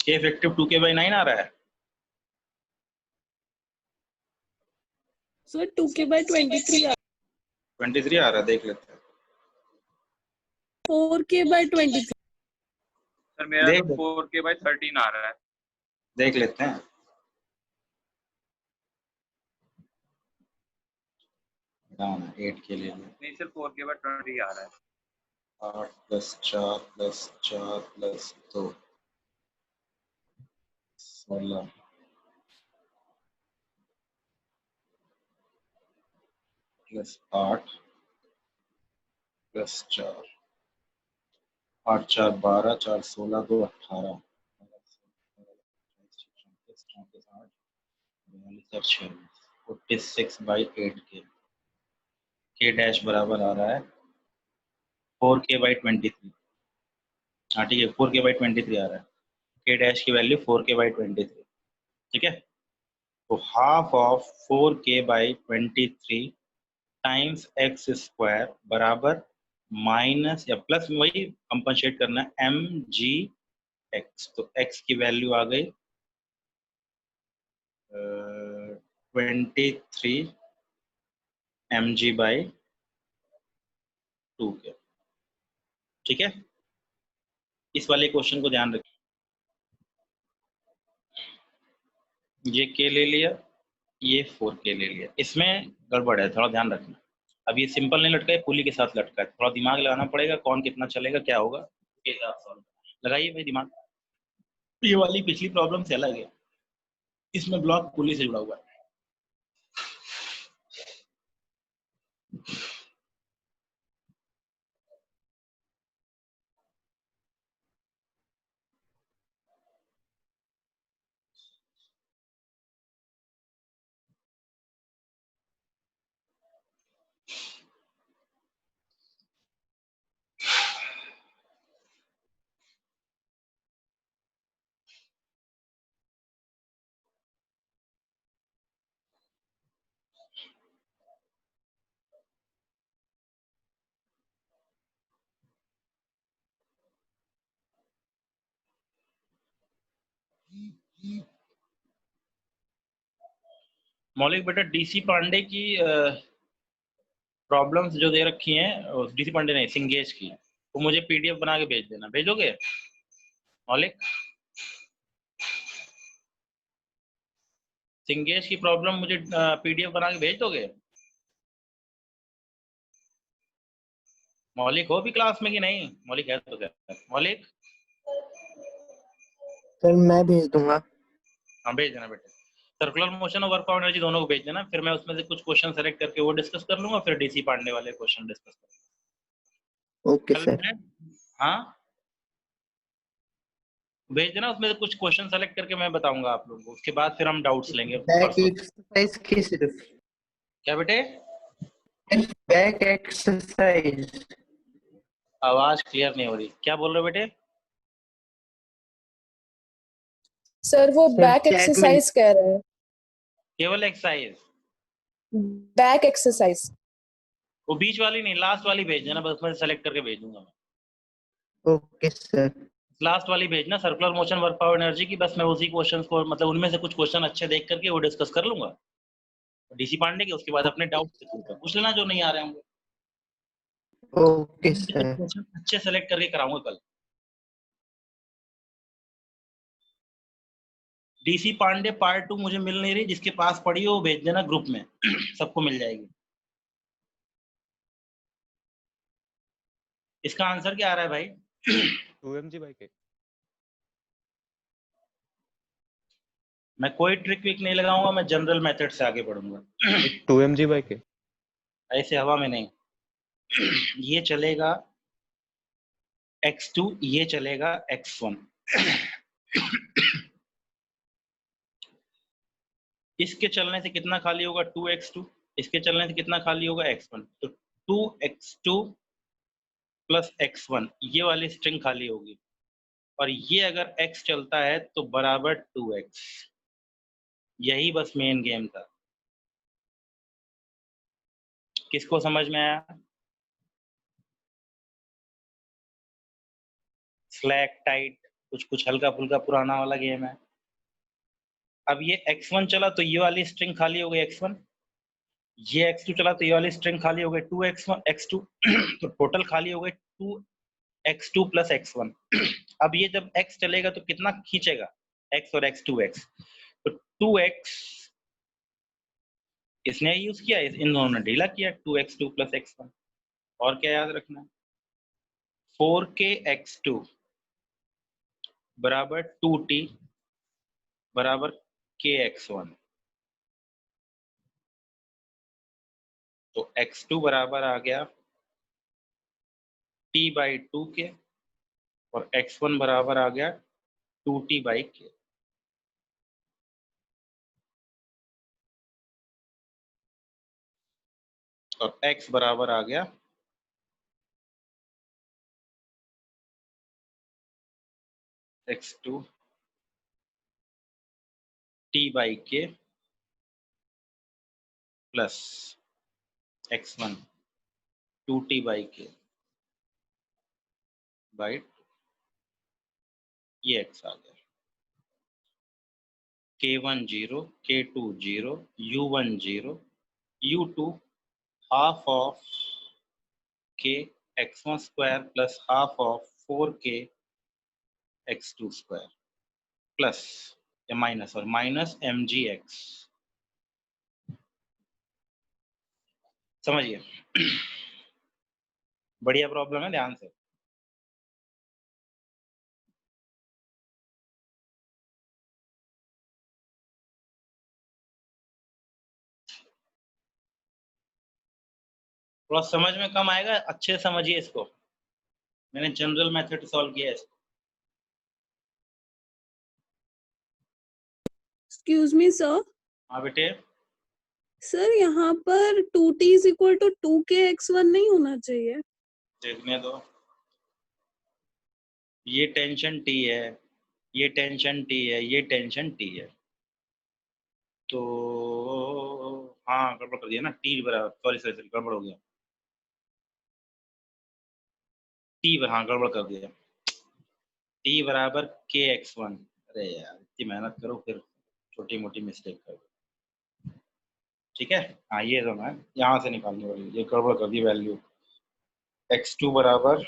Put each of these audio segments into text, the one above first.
के effective 2k/9 आ रहा है सर 2k/23 23 आ रहा है, देख लेते हैं। 4k/23 सर मेरा देख तो 4k/13 आ रहा है। देख लेते हैं। डाउन 8 के लिए नहीं सर 4k/20 आ रहा है। 8 + 4 + 4 + 2 16 + 8 + 4 8 4 12 4 16 2 18 46/8 के डैश बराबर आ रहा है 4k/23। हाँ ठीक है, 4k/23 आ रहा है। के डैश की वैल्यू 4k/23, ठीक है। तो half of 4k/23 times x square बराबर माइनस या प्लस, वही कंपनसेट करना है, mg(x). तो x की वैल्यू आ गई 23 mg/2 के, ठीक है। इस वाले क्वेश्चन को ध्यान रखिए, ये k ले लिया, ये 4k ले लिया, इसमें गड़बड़ है, थोड़ा ध्यान रखना। अब ये सिंपल नहीं लटका है, पुली के साथ लटका है, थोड़ा दिमाग लगाना पड़ेगा, कौन कितना चलेगा, क्या होगा, उसके हिसाब से लगाइए भाई दिमाग। ये वाली पिछली प्रॉब्लम से अलग है, इसमें ब्लॉक पुली से जुड़ा हुआ है। मौलिक बेटा, डीसी पांडे की प्रॉब्लम्स जो दे रखी हैं, डीसी पांडे नहीं, सिंगेज की, वो मुझे पीडीएफ बना के भेज देना। भेजोगे मौलिक? सिंगेज की प्रॉब्लम मुझे पीडीएफ बना के भेज दोगे? मौलिक हो भी क्लास में कि नहीं? मौलिक है तो क्या? मौलिक सर मैं भेज दूंगा। हाँ भेज देना बेटे। सर्कुलर मोशन और वर्क पावर एनर्जी दोनों को भेज देना, फिर मैं उसमें से कुछ क्वेश्चन सेलेक्ट करके वो डिस्कस कर लूंगा, फिर डीसी पांडे वाले क्वेश्चन डिस्कस करूंगा। Okay sir. हाँ भेज देना, उसमें से कुछ क्वेश्चन सेलेक्ट करके मैं बताऊंगा आप लोगों को, उसके बाद फिर हम डाउट्स लेंगे बैक परसों। एक्सरसाइज की सिर्फ? क्या बेटे? Back exercise. आवाज क्लियर नहीं हो रही, क्या बोल रहे हो बेटे? सर वो सर, बैक चैट में एक्सरसाइज कह रहे हैं। केवल एक्सरसाइज? बैक एक्सरसाइज वो बीच वाली नहीं, लास्ट वाली भेज देना, बस मैं सेलेक्ट करके भेज दूंगा मैं। Okay sir. लास्ट वाली भेजना, circular motion work power energy की, बस मैं उसी क्वेश्चंस को, मतलब उनमें से कुछ क्वेश्चन अच्छे देख करके वो डिस्कस कर लूंगा डीसी पांडे के, उसके बाद अपने डाउट पूछ लेना जो नहीं आ रहे होंगे। Okay sir. क्वेश्चन अच्छे सेलेक्ट करके कराऊंगा कल। डीसी पांडे पार्ट 2 मुझे मिल नहीं रही, जिसके पास पड़ी हो वो भेज देना ग्रुप में सबको मिल जाएगी। इसका आंसर क्या आ रहा है भाई? 2mg बाई के। मैं कोई ट्रिक विक नहीं लगाऊंगा, मैं जनरल मेथड से आगे बढ़ूंगा 2mg बाई के। ऐसे हवा में नहीं। ये चलेगा x2, ये चलेगा x1। इसके चलने से कितना खाली होगा? 2x2। इसके चलने से कितना खाली होगा? x1। तो 2x2 प्लस x1, ये वाली स्ट्रिंग खाली होगी, और ये अगर x चलता है तो बराबर 2x। यही बस मेन गेम था। किसको समझ में आया? स्लैक टाइट कुछ हल्का फुल्का पुराना वाला गेम है। अब ये x1 चला तो ये वाली स्ट्रिंग खाली हो गई x1, ये x2 चला तो ये वाली स्ट्रिंग खाली हो गई 2x1 x2 तो टोटल खाली हो गए 2x2 प्लस x1। अब ये जब x चलेगा तो कितना खींचेगा, x और x 2x, तो 2x इसने यूज किया, इन दोनों ने ढीला किया 2x2 प्लस x1। और क्या याद रखना है, 4kx2 बराबर 2t बराबर kx1। तो x2 बराबर आ गया t/2 के और x1 बराबर आ गया 2t/k। और x बराबर आ गया x2 t/k plus x1 2t/k by ये x आ गया। k1 0, k2 0, u1 0, u2 half of k x1 square plus half of 4k x2 square plus या माइनस और माइनस mgx। समझिए बढ़िया प्रॉब्लम है, ध्यान से। थोड़ा समझ में कम आएगा, अच्छे से समझिए इसको, मैंने जनरल मेथड सॉल्व किया है इसको। Excuse me sir. हाँ बेटे, सर यहाँ पर 2t is equal to 2kx1 नहीं होना चाहिए। देखने दो, ये टेंशन t है, ये टेंशन t है, ये टेंशन t है, तो हाँ गड़बड़ कर दिया ना, t बराबर, सॉरी सॉरी गड़बड़ हो गया, t हाँ गड़बड़ कर दिया, t बराबर kx1। अरे यार इतनी मेहनत करो फिर छोटी मोटी मिस्टेक करो, ठीक है। हाँ ये तो मैं यहाँ से निकालने वाली, ये गड़बड़ कर दी वैल्यू, x2 बराबर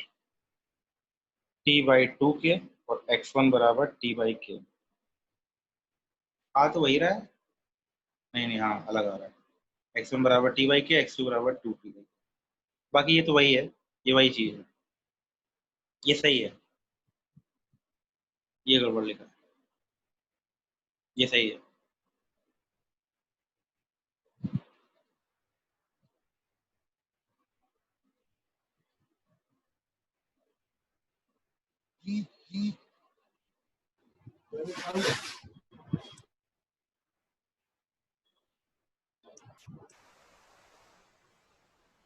t/2 के और x1 बराबर t/k। आ तो वही रहा है, नहीं नहीं हाँ अलग आ रहा है, x1 बराबर t/k, x2 बराबर 2t। बाकी ये तो वही है, ये वही चीज है, ये सही है, ये गड़बड़ लिखा है, ये सही है।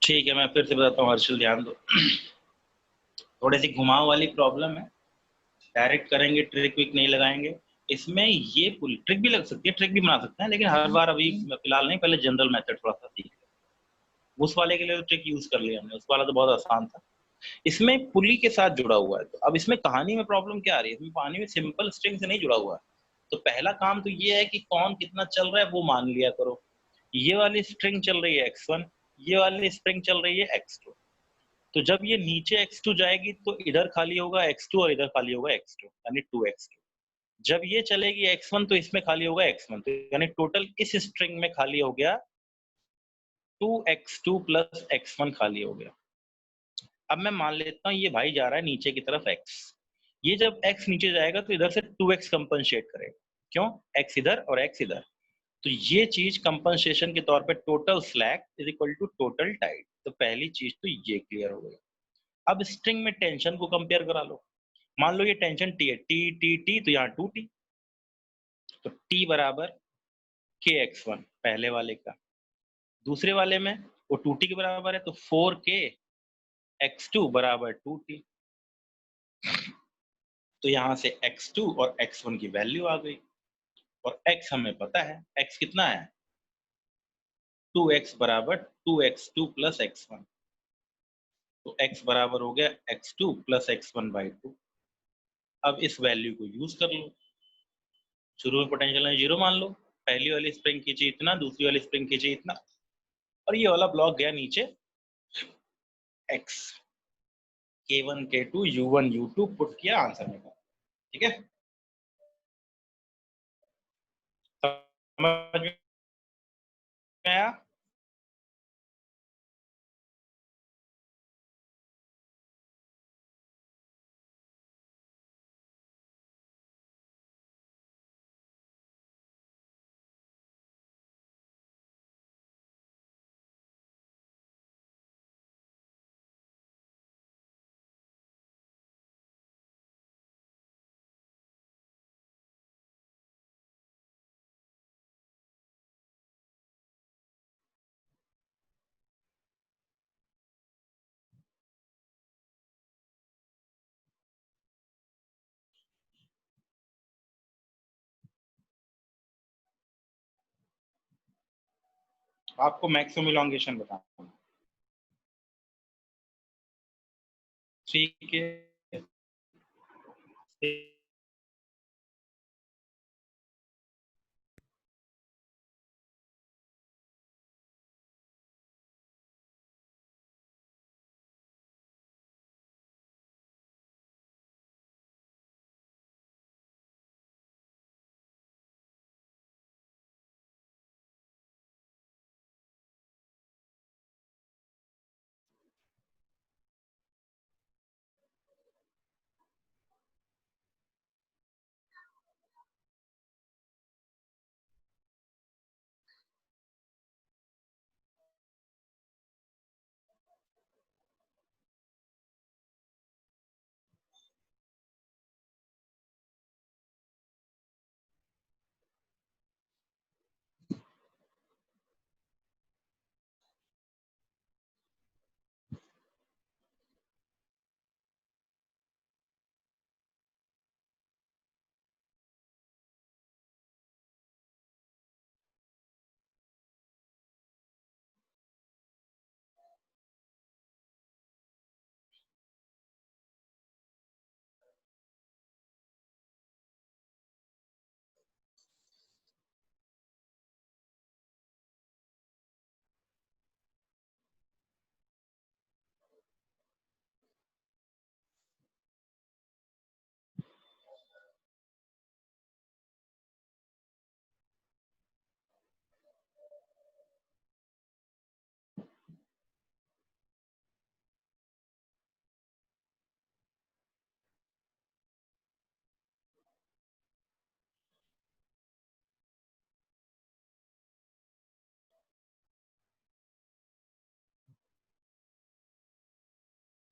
ठीक है, मैं फिर से बताता हूँ हर्षल, ध्यान दो। थोड़ी सी घुमाव वाली प्रॉब्लम है, डायरेक्ट करेंगे, ट्रिक विक नहीं लगाएंगे इसमें। ये पूरी ट्रिक भी लग सकती है, ट्रिक भी बना सकते हैं, लेकिन हर बार अभी फिलहाल नहीं, पहले जनरल मेथड थोड़ा सा सीख लें। उस वाले के लिए तो ट्रिक यूज कर लिया हमने, उस वाला तो बहुत आसान था। इसमें पुली के साथ जुड़ा हुआ है, तो अब इसमें कहानी में प्रॉब्लम क्या आ रही है, इसमें कहानी में सिंपल स्ट्रिंग से नहीं जुड़ा हुआ है। तो पहला काम तो ये है कि कौन कितना चल रहा है वो मान लिया करो। ये वाली स्ट्रिंग चल रही है x1, ये वाली स्ट्रिंग चल रही है x2। तो जब ये नीचे x2 जाएगी तो इधर खाली होगा x2 और इधर खाली होगा x2, यानी 2x2। जब ये चलेगी x1 तो इसमें खाली होगा x1, तो यानी टोटल इस स्ट्रिंग में खाली हो गया 2x2 प्लस x1 खाली हो गया। अब मैं मान लेता हूँ ये भाई जा रहा है नीचे की तरफ x, ये जब x नीचे जाएगा तो इधर से 2x कंपनसेट करेगा, क्यों, x इधर और x इधर। तो ये चीज कंपनसेशन के तौर पे total slack is equal to total tight. तो पहली चीज तो ये क्लियर हो गई। अब स्ट्रिंग में टेंशन को कंपेयर करा लो, मान लो ये टेंशन टी है, टी टी टी, तो यहाँ 2t, तो t बराबर kx1 पहले वाले का, दूसरे वाले में वो 2t के बराबर है, तो 4kx2 बराबर 2t। तो यहाँ से x2 और x1 की वैल्यू आ गई, और x हमें पता है, x कितना है 2x बराबर 2x2 प्लस x1, तो x बराबर हो गया x2 प्लस x1/2। अब इस वैल्यू को यूज कर लो, शुरू में पोटेंशियल है 0 मान लो, पहली वाली स्प्रिंग खींची इतना, दूसरी वाली स्प्रिंग खींची इतना, और ये वाला ब्लॉक गया नीचे x, k1 k2 u1 u2 put किया, आंसर निकाला। ठीक है, समझ में आया? आपको मैक्सिमम इलॉन्गेशन बताऊं, 3 के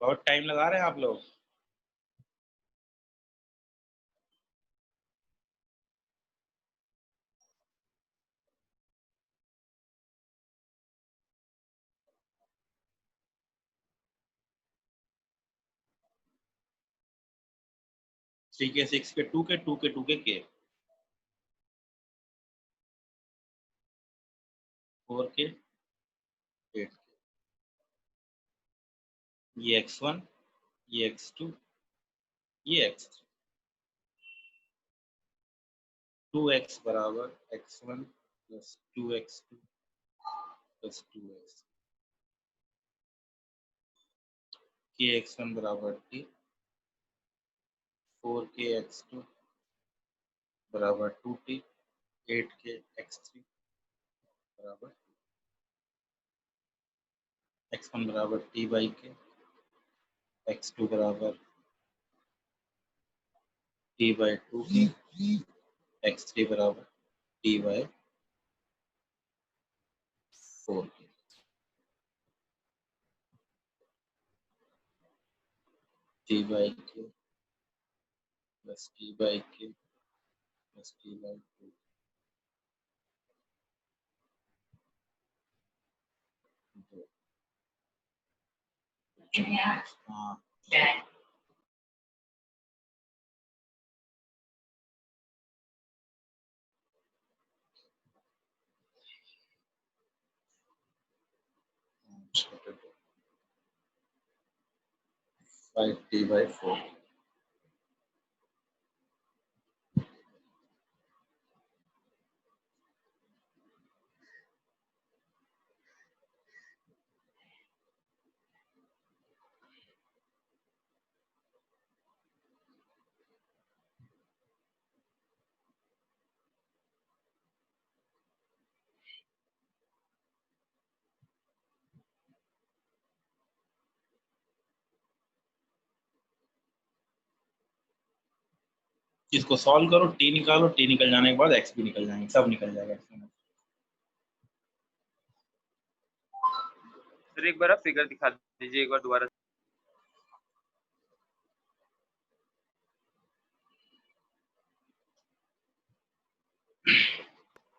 बहुत टाइम लगा रहे हैं आप लोग। थ्री के 6 के 2 के 2 के 2 के 4 के 8 के, ये x1, ये x2, ये x3, 2x बराबर x1 plus 2x2 plus 2x, के x1 बराबर t, 4 के x2 बराबर 2t, 8 के x3 बराबर x1 बराबर t बाई के, x2 बराबर t बाई 2 के, x3 बराबर t बाई 4 के। t बाई के प्लस t बाई के प्लस t बाई 2, हाँ फाइव टी बाई 4, इसको सॉल्व करो, टी निकालो, टी निकल जाने के बाद एक्स भी निकल जाएंगे, सब निकल जाएगा इसमें। सर एक बार आप फिगर दिखा दीजिए एक बार दोबारा।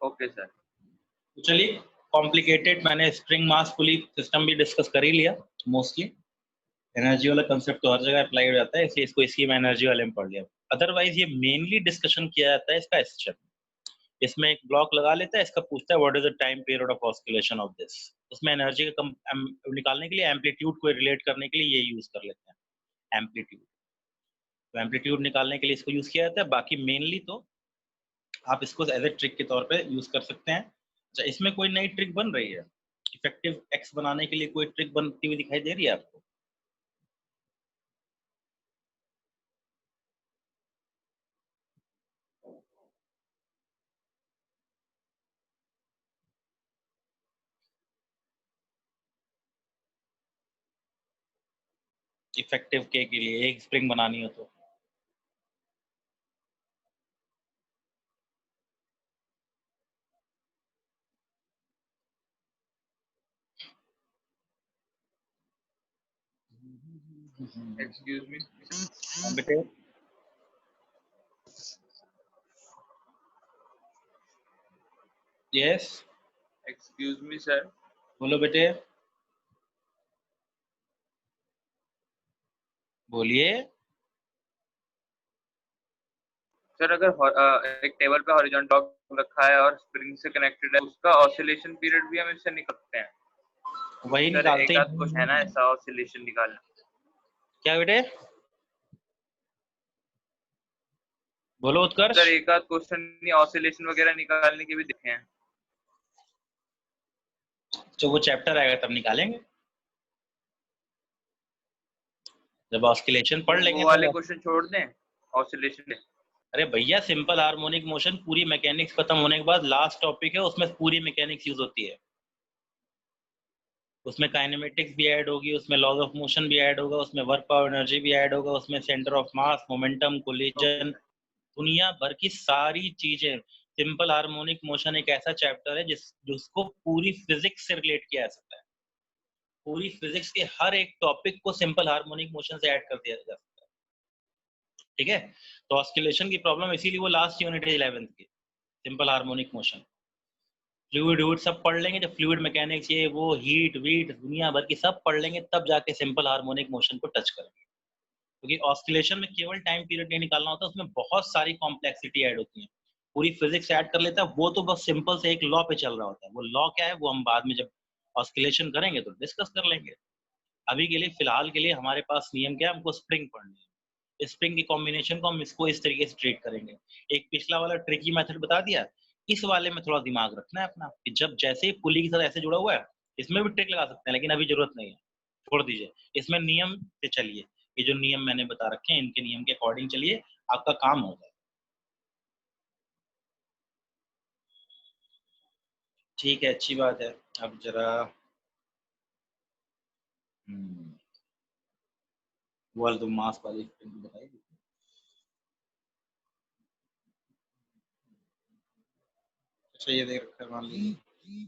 Okay sir. तो चलिए, कॉम्प्लिकेटेड मैंने स्प्रिंग मास पुली सिस्टम भी डिस्कस कर ही लिया मोस्टली। एनर्जी वाला कंसेप्ट तो हर जगह अप्लाई हो जाता है, इसलिए इसको इसी में एनर्जी वाले में पढ़ लिया। अदरवाइज ये मेनली डिस्कशन किया जाता है इसका एस्चर। इसमें एक ब्लॉक लगा लेता है, इसका पूछता है what is the time period of oscillation of this. उसमें एनर्जी का निकालने के लिए एम्पलीट्यूड को रिलेट करने के लिए ये यूज कर लेते हैं, एम्पलीट्यूड। तो एम्पलीट्यूड निकालने के लिए इसको यूज किया जाता है। बाकी मेनली तो आप इसको एज ए ट्रिक के तौर पे यूज कर सकते हैं। अच्छा, इसमें कोई नई ट्रिक बन रही है? इफेक्टिव एक्स बनाने के लिए कोई ट्रिक बनती हुई दिखाई दे रही है आपको? इफेक्टिव के लिए एक स्प्रिंग बनानी हो तो एक्सक्यूज मी। बेटे, यस एक्सक्यूज मी सर। बोलो बेटे, बोलिए। सर अगर एक टेबल पे हॉरिजॉन्टल ब्लॉक रखा है और स्प्रिंग से कनेक्टेड है, उसका ऑसिलेशन पीरियड भी हम इससे निकालते हैं। वही सर निकालते एक आध ही कुछ है ना ऐसा ऑसिलेशन निकालना। क्या बेटे? बोलो उत्कर्ष। सर एक आध क्वेश्चन ऑसिलेशन वगैरह निकालने के भी दिखे हैं। जो वो चैप्टर आएगा तब निकालेंगे, जब ऑस्किलेशन पढ़ लेंगे वो वाले तो। क्वेश्चन छोड़ दें ऑसिलेशन। अरे भैया, सिंपल हार्मोनिक मोशन पूरी मैकेनिक्स खत्म होने के बाद लास्ट टॉपिक है, उसमें पूरी मैकेनिक्स यूज होती है। उसमें काइनेमेटिक्स भी ऐड होगी, उसमें लॉज ऑफ मोशन भी ऐड होगा, उसमें वर्क पावर एनर्जी भी ऐड होगा, उसमें centre of mass, momentum, collision, दुनिया भर की सारी चीजें। सिंपल हार्मोनिक मोशन एक ऐसा चैप्टर है जिसको पूरी फिजिक्स से रिलेट किया जा सकता है। पूरी फिजिक्स के हर एक टॉपिक को सिंपल हार्मोनिक मोशन से ऐड कर दिया जा सकता है। ठीक है, तो ऑस्किलेशन की प्रॉब्लम इसीलिए वो लास्ट यूनिट है 11th की, सिंपल हार्मोनिक मोशन। फ्लूइड वूड सब पढ़ लेंगे, जब फ्लूइड मैकेनिक्स ये वो हीट वीट दुनिया भर की सब पढ़ लेंगे, तब जाके सिंपल हार्मोनिक मोशन को टच करेंगे। क्योंकि ऑस्किलेशन में केवल टाइम पीरियड नहीं निकालना होता, उसमें बहुत सारी कॉम्प्लेक्सिटी ऐड होती है, पूरी फिजिक्स ऐड कर लेता है। वो तो बस सिंपल से एक लॉ पे चल रहा होता है। वो लॉ क्या है वो हम बाद में जब ऑस्किलेशन करेंगे तो डिस्कस कर लेंगे। अभी के लिए फिलहाल के लिए हमारे पास नियम क्या है, हमको स्प्रिंग पढ़नी है। स्प्रिंग की कॉम्बिनेशन को हम इसको इस तरीके से ट्रीट करेंगे। एक पिछला वाला ट्रिकी मेथड बता दिया, इस वाले में थोड़ा दिमाग रखना है अपना कि जब जैसे ही पुली के साथ ऐसे जुड़ा हुआ है, इसमें भी ट्रिक लगा सकते हैं, लेकिन अभी जरूरत नहीं है, छोड़ दीजिए। इसमें नियम से चलिए, ये जो नियम मैंने बता रखे हैं इनके नियम के अकॉर्डिंग चलिए, आपका काम हो जाए। ठीक है, अच्छी बात है। अब जरा वो वाला तो मास वाली स्प्रिंग बताइए। अच्छा, ये देख रखा है, मान लीजिए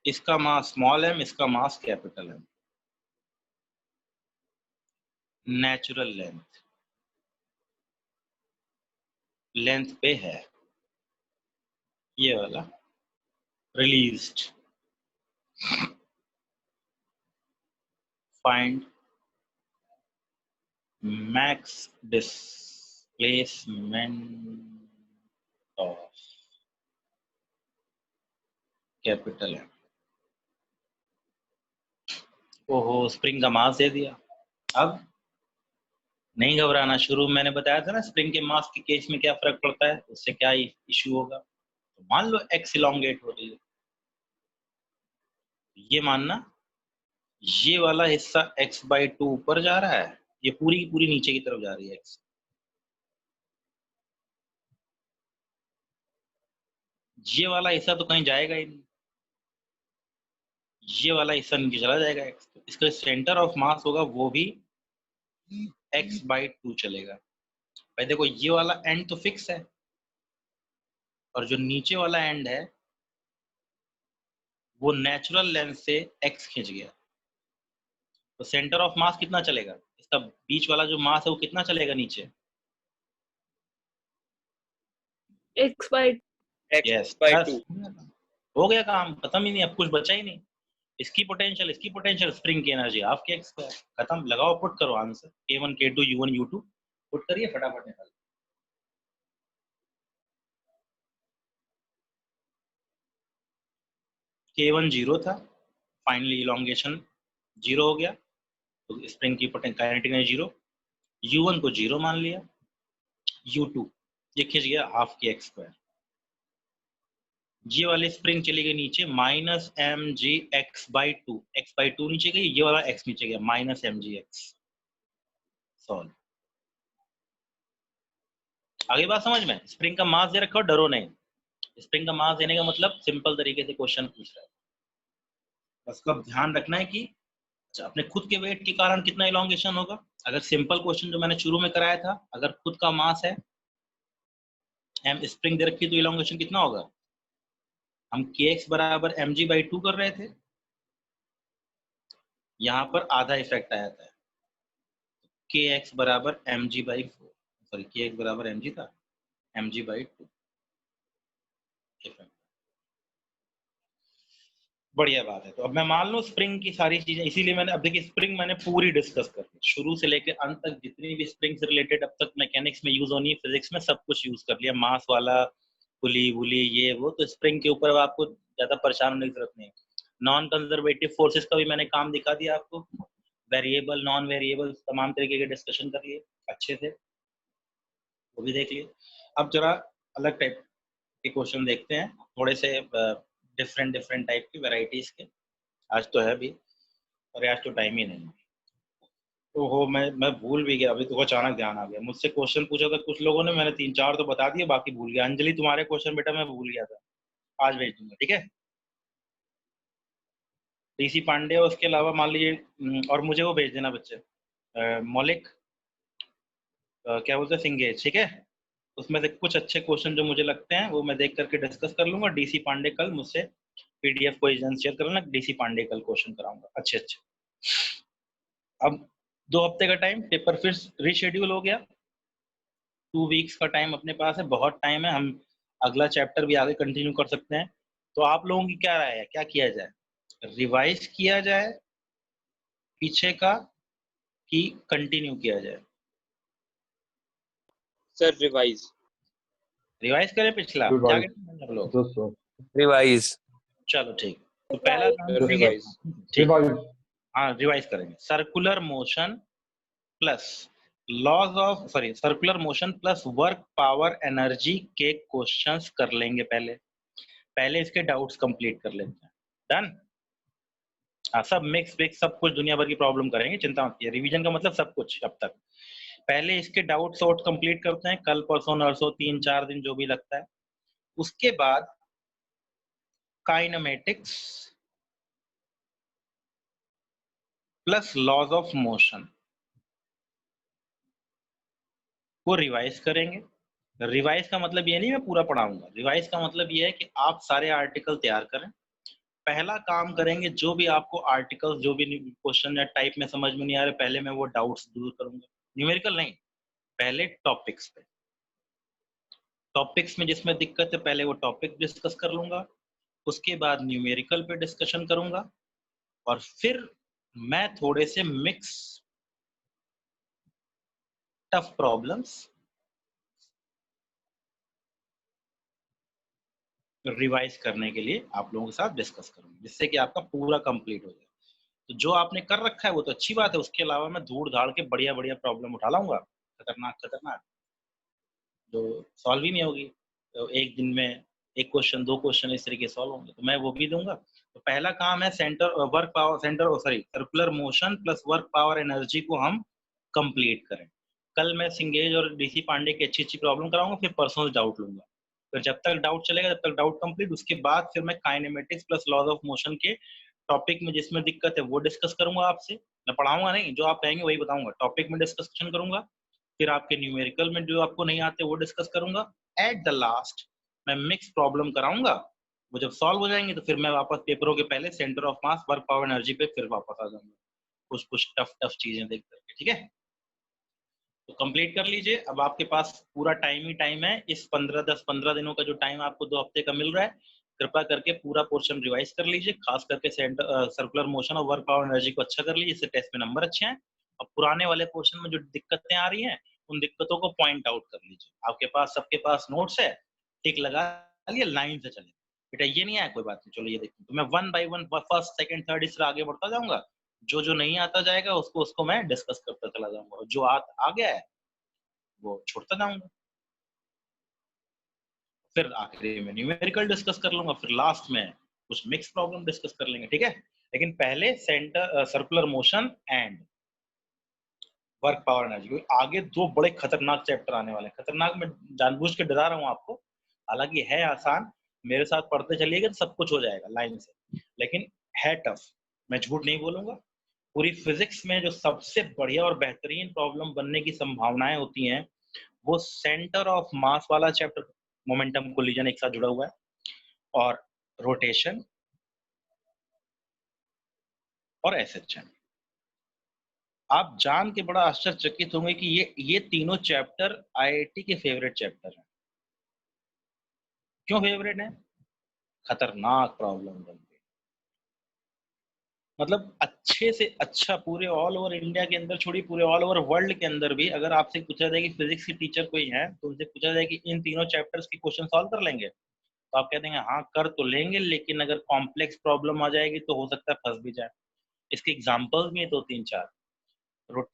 इसका मास स्मॉल एम, इसका mass capital M. Natural length, length पे है ये वाला released. Find max displacement of capital M. ओहो, स्प्रिंग का मास दे दिया। अब नहीं घबराना। शुरू में मैंने बताया था ना स्प्रिंग के मास के केस में क्या फर्क पड़ता है, उससे क्या इश्यू होगा। तो मान लो एक्स इलोंगेट हो रही है, ये मानना ये वाला हिस्सा x/2 ऊपर जा रहा है, ये पूरी की पूरी नीचे की तरफ जा रही है x। ये वाला हिस्सा तो कहीं जाएगा ही नहीं, ये वाला हिस्सा नीचे चला जाएगा x, तो इसका सेंटर ऑफ मास होगा वो भी x/2 चलेगा। भाई देखो ये वाला एंड तो फिक्स है और जो नीचे वाला एंड है वो नेचुरल लेंथ से x खींच गया, तो सेंटर ऑफ मास कितना चलेगा, इसका बीच वाला जो मास है वो कितना चलेगा नीचे। x/2 यस, x/2 हो गया काम, खत्म ही नहीं, अब कुछ बचा ही नहीं। इसकी पोटेंशियल स्प्रिंग की एनर्जी हाफ के एक्स स्क्वायर, खत्म। लगाओ, पुट करो answer, k1 k2 u1 u2 put करिए फटाफट निकाल। k1 0 था, फाइनली इलोंगेशन 0 हो गया, तो स्प्रिंग की काइनेटिक एनर्जी 0, u1 को 0 मान लिया, u2 ये खिंच गया हाफ के एक्स स्क्वायर। ये वाली स्प्रिंग चली गई नीचे -mg(x/2), x/2 नीचे गई, ये वाला x नीचे गया -mgx। सॉल्व। आगे बात समझ में? स्प्रिंग का मास दे रखा हो, डरो नहीं। स्प्रिंग का मास देने का मतलब सिंपल तरीके से क्वेश्चन पूछ रहा है, बस अब ध्यान रखना है कि अपने खुद के वेट के कारण कितना इलोंगेशन होगा। अगर सिंपल क्वेश्चन जो मैंने शुरू में कराया था, अगर खुद का मास है m स्प्रिंग दे रखी तो इलोंगेशन कितना होगा, हम kx बराबर mg/2 कर रहे थे, यहाँ पर आधा इफेक्ट आया था, kx बराबर mg/4, सॉरी kx बराबर mg था, mg/2 इफेक्ट। बढ़िया बात है। तो अब मैं मान लूं स्प्रिंग की सारी चीजें, इसीलिए मैंने अब देखिए स्प्रिंग मैंने पूरी डिस्कस कर ली, शुरू से लेकर अंत तक जितनी भी स्प्रिंग से रिलेटेड अब तक मैकेनिक्स में यूज होनी है, फिजिक्स में सब कुछ यूज कर लिया, मास वाला पुली वुली ये वो। तो स्प्रिंग के ऊपर अब आपको ज्यादा परेशान होने की जरूरत नहीं है। नॉन कंजर्वेटिव फोर्सेस का भी मैंने काम दिखा दिया आपको, वेरिएबल नॉन वेरिएबल तमाम तरीके के डिस्कशन कर लिए अच्छे से, वो भी देख लिए। अब जरा अलग टाइप के क्वेश्चन देखते हैं, थोड़े से डिफरेंट टाइप की वेराइटीज के। आज तो है भी, और आज तो टाइम ही नहीं। तो हो मैं भूल भी गया, अभी तो अचानक ध्यान आ गया, मुझसे क्वेश्चन पूछा था कुछ लोगों ने, मैंने 3-4 तो बता दिए, बाकी भूल गया। अंजलि तुम्हारे क्वेश्चन बेटा मैं भूल गया था, आज भेज दूंगा, ठीक है। डीसी पांडे, उसके अलावा मान लीजिए और मुझे वो भेज देना बच्चे, मौलिक क्या बोलते हैं सिंगेज, ठीक है। उसमें से कुछ अच्छे क्वेश्चन जो मुझे लगते हैं वो मैं देख करके डिस्कस कर लूंगा। डीसी पांडे कल मुझसे पीडीएफ को शेयर कर लेना, डीसी पांडे कल क्वेश्चन कराऊंगा अच्छे। अब 2 हफ्ते का टाइम, पेपर फिर रीशेड्यूल हो गया, 2 वीक्स का टाइम अपने पास है, बहुत टाइम है, हम अगला चैप्टर भी आगे कंटिन्यू कर सकते हैं। तो आप लोगों की क्या राय है, क्या किया जाए, रिवाइज किया जाए पीछे का कि कंटिन्यू किया जाए? सर रिवाइज करें पिछला, क्या कहते हैं आप लोग? रिवाइज चलो ठीक, तो पहला काम करेंगे, रिवाइज ठीक, हाँ रिवाइज करेंगे। Circular motion plus work power energy के क्वेश्चंस कर लेंगे, पहले इसके डाउट्स कंप्लीट कर लेते हैं। डन? हाँ, सब मिक्स सब कुछ दुनिया भर की प्रॉब्लम करेंगे, चिंता मत कीजिए। रिवीजन का मतलब सब कुछ अब तक। पहले इसके डाउट सॉर्ट कंप्लीट करते हैं, कल परसों नरसों 3-4 दिन जो भी लगता है। उसके बाद kinematics plus laws of motion को रिवाइज करेंगे। रिवाइज का मतलब ये नहीं मैं पूरा पढ़ाऊंगा, रिवाइज का मतलब ये है कि आप सारे आर्टिकल तैयार करें। पहला काम करेंगे, जो भी आपको आर्टिकल जो भी क्वेश्चन या टाइप में समझ में नहीं आ रहे, पहले मैं वो डाउट्स दूर करूंगा। न्यूमेरिकल नहीं, पहले टॉपिक्स पे, टॉपिक्स में जिसमें दिक्कत है पहले वो टॉपिक डिस्कस कर लूंगा, उसके बाद न्यूमेरिकल पे डिस्कशन करूंगा, और फिर मैं थोड़े से मिक्स टफ प्रॉब्लम्स रिवाइज करने के लिए आप लोगों के साथ डिस्कस करूंगा, जिससे कि आपका पूरा कंप्लीट हो जाए। तो जो आपने कर रखा है वो तो अच्छी बात है, उसके अलावा मैं धूड़ धाड़ के बढ़िया प्रॉब्लम उठा लाऊंगा, खतरनाक जो सॉल्व ही नहीं होगी। तो एक दिन में 1 क्वेश्चन 2 क्वेश्चन इस तरीके सॉल्व होंगे, तो मैं वो भी दूंगा। तो पहला काम है circular motion plus work power energy को हम कंप्लीट करें। कल मैं सिंगेज और डीसी पांडे की अच्छी प्रॉब्लम कराऊंगा, फिर परसों से डाउट लूंगा। फिर जब तक डाउट चलेगा, जब तक डाउट कंप्लीट, उसके बाद फिर मैं kinematics plus laws of motion के टॉपिक में जिसमें दिक्कत है वो डिस्कस करूंगा आपसे, मैं पढ़ाऊंगा नहीं, जो आप कहेंगे वही बताऊंगा, टॉपिक में डिस्कशन करूंगा, फिर आपके न्यूमेरिकल में जो आपको नहीं आते वो डिस्कस करूंगा, एट द लास्ट मैं मिक्स प्रॉब्लम कराऊंगा, वो जब सॉल्व हो जाएंगे तो फिर मैं वापस पेपरों के पहले centre of mass, work, power, energy पे फिर वापस आ जाऊंगा, कुछ टफ चीजें देख करके, ठीक है। तो कंप्लीट कर लीजिए, अब आपके पास पूरा टाइम ही टाइम है, इस 15 दिनों का जो टाइम आपको 2 हफ्ते का मिल रहा है, कृपया करके पूरा पोर्शन रिवाइज कर लीजिए, खास करके सर्कुलर मोशन और वर्क, पावर, एनर्जी को अच्छा कर लीजिए, इससे टेस्ट में नंबर अच्छे हैं। और पुराने वाले पोर्शन में जो दिक्कतें आ रही हैं उन दिक्कतों को पॉइंट आउट कर लीजिए, आपके पास सबके पास नोट्स है, टिक लगा लिए, लाइन से चले बेटा, ये नहीं है कोई बात नहीं, चलो ये देखते हैं, तो मैं 1 बाय 1 फर्स्ट सेकंड थर्ड इस तरह आगे बढ़ता जाऊंगा, जो नहीं आता जाएगा उसको मैं डिस्कस करता चला जाऊंगा, और जो आ गया है वो छोड़ता जाऊंगा, फिर आखिरी में न्यूमेरिकल डिस्कस कर लूंगा, फिर लास्ट में कुछ मिक्स प्रॉब्लम डिस्कस कर लेंगे, ठीक है। लेकिन पहले centre circular motion and work, power, energy, आगे 2 बड़े खतरनाक चैप्टर आने वाले हैं, खतरनाक मैं जानबूझ के डरा रहा हूँ आपको, हालांकि है आसान, मेरे साथ पढ़ते चलिएगा तो सब कुछ हो जाएगा लाइन से, लेकिन है टफ, मैं झूठ नहीं बोलूंगा। पूरी फिजिक्स में जो सबसे बढ़िया और बेहतरीन प्रॉब्लम बनने की संभावनाएं होती हैं वो सेंटर ऑफ मास वाला चैप्टर, मोमेंटम कोलिजन एक साथ जुड़ा हुआ है, और रोटेशन और एसएचएम। आप जान के बड़ा आश्चर्यचकित होंगे कि ये तीनों चैप्टर आईआईटी के फेवरेट चैप्टर हैं। क्यों फेवरेट है? खतरनाक प्रॉब्लम बनती है, मतलब अच्छे से अच्छा पूरे ऑल ओवर इंडिया के अंदर छोड़ी, पूरे ऑल ओवर वर्ल्ड के अंदर भी अगर आपसे पूछा जाए कि फिजिक्स के टीचर कोई है तो उनसे पूछा जाए कि इन तीनों चैप्टर्स के क्वेश्चन सॉल्व कर लेंगे, तो आप कह देंगे हाँ कर तो लेंगे, लेकिन अगर कॉम्प्लेक्स प्रॉब्लम आ जाएगी तो हो सकता है फंस भी जाए। इसके एग्जांपल्स भी है 2-3-4,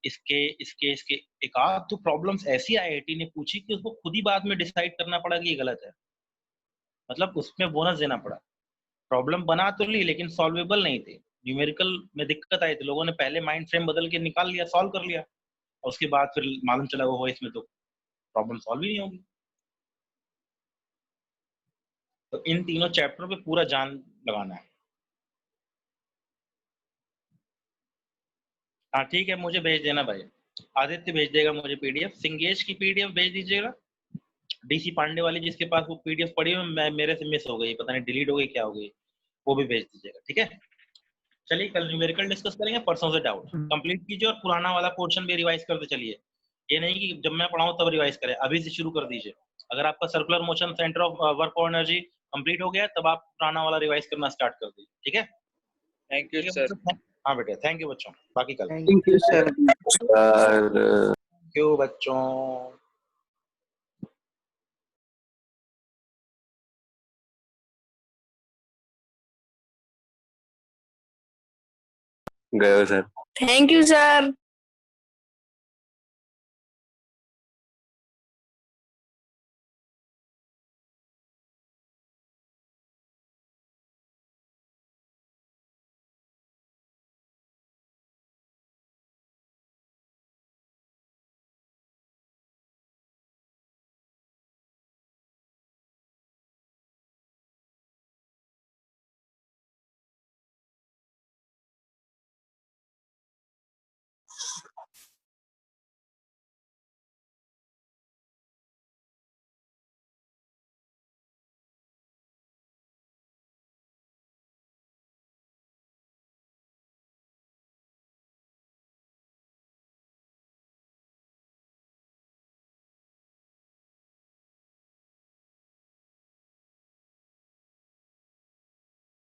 इसके इसके इसके एक आध तो प्रॉब्लम्स ऐसी आईआईटी ने पूछी कि उसको खुद ही बाद में डिसाइड करना पड़ा कि ये गलत है, मतलब उसमें बोनस देना पड़ा, प्रॉब्लम बना तो ली लेकिन सॉल्वेबल नहीं थी, न्यूमेरिकल में दिक्कत आई थी, लोगों ने पहले माइंड फ्रेम बदल के निकाल लिया, सॉल्व कर लिया, और उसके बाद फिर मालूम चला वो इसमें तो प्रॉब्लम सॉल्व ही नहीं होगी। तो इन तीनों चैप्टरों पे पूरा जान लगाना है। हाँ ठीक है, मुझे भेज देना भाई, आदित्य भेज देगा मुझे पीडीएफ, सिंगेश की पीडीएफ भेज दीजिएगा, डीसी पांडे वाली जिसके पास वो पीडीएफ पड़ी हुई मैं मेरे से मिस हो गई, पता नहीं डिलीट हो गई क्या हो गई, वो भी भेज दीजिएगा, ठीक है। चलिए कल न्यूमेरिकल डिस्कस करेंगे, परसों से डाउट कंप्लीट कीजिए, और पुराना वाला पोर्शन भी रिवाइज करते चलिए, ये नहीं कि जब मैं पढ़ाऊं तब रिवाइज करें, अभी से शुरू कर दीजिए। अगर आपका circular motion, centre of work और एनर्जी कंप्लीट हो गया तब आप पुराना वाला रिवाइज करना स्टार्ट कर दीजिए, ठीक है। Thank you sir. हाँ बेटे, थैंक यू बच्चों, बाकी कल। Thank you sir. Thank you बच्चों। गयो सर। Thank you sir.